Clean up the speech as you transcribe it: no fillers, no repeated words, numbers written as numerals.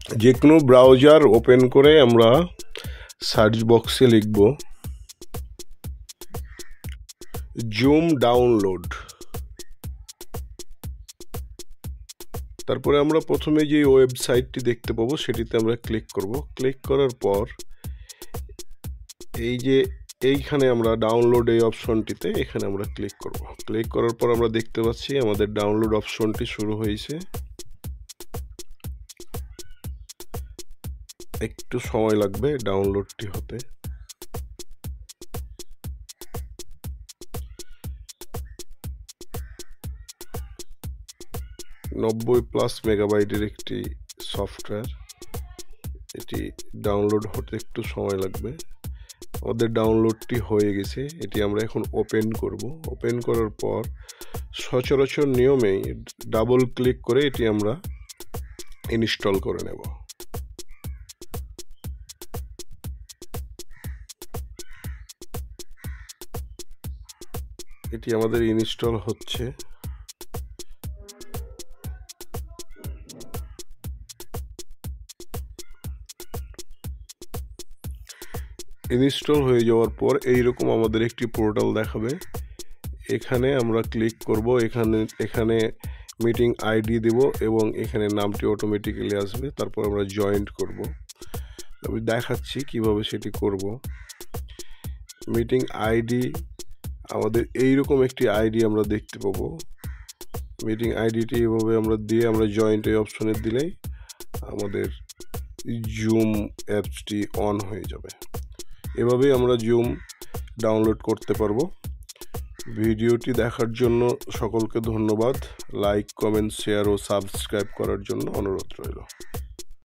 যে কোনো browser open করে আমরা সার্চ বক্সে লিখব জুম ডাউনলোড। তারপরে আমরা প্রথমে যে ওয়েবসাইটটি দেখতে পাবো সেটিতে আমরা ক্লিক করব। ক্লিক করার পর এই যে এইখানে আমরা ডাউনলোড এই অপশনটিতে এখানে আমরা ক্লিক করব। ক্লিক করার পর আমরা দেখতে পাচ্ছি আমাদের ডাউনলোড অপশনটি শুরু হয়েছে। একটু সময় লাগবে ডাউনলোডটি হতে। +90 মেগাবাইটের একটি সফটওয়্যার, এটি ডাউনলোড হতে একটু সময় লাগবে। আমাদের ডাউনলোডটি হয়ে গেছে, এটি আমরা এখন ওপেন করব। ওপেন করার পর সচরাচর নিয়মেই ডাবল ক্লিক করে এটি আমরা ইনস্টল করে নেব। এটি আমাদের ইনস্টল হচ্ছে। ইনস্টল হয়ে যাওয়ার পর এইরকম আমাদের একটি পোর্টাল দেখাবে। এখানে আমরা ক্লিক করব। এখানে মিটিং আইডি দেব এবং এখানে নামটি অটোমেটিক্যালি আসবে। তারপর আমরা জয়েন্ট করব। আমি দেখাচ্ছি কিভাবে সেটি করব। মিটিং আইডি আমাদের এইরকম একটি আইডি আমরা দেখতে পাবো। মিটিং আইডিটি এভাবে আমরা দিয়ে আমরা জয়েন্ট এই অপশনে দিলেই আমাদের জুম অ্যাপসটি অন হয়ে যাবে। এভাবেই আমরা জুম ডাউনলোড করতে পারবো। ভিডিওটি দেখার জন্য সকলকে ধন্যবাদ। লাইক, কমেন্ট, শেয়ার ও সাবস্ক্রাইব করার জন্য অনুরোধ রইল।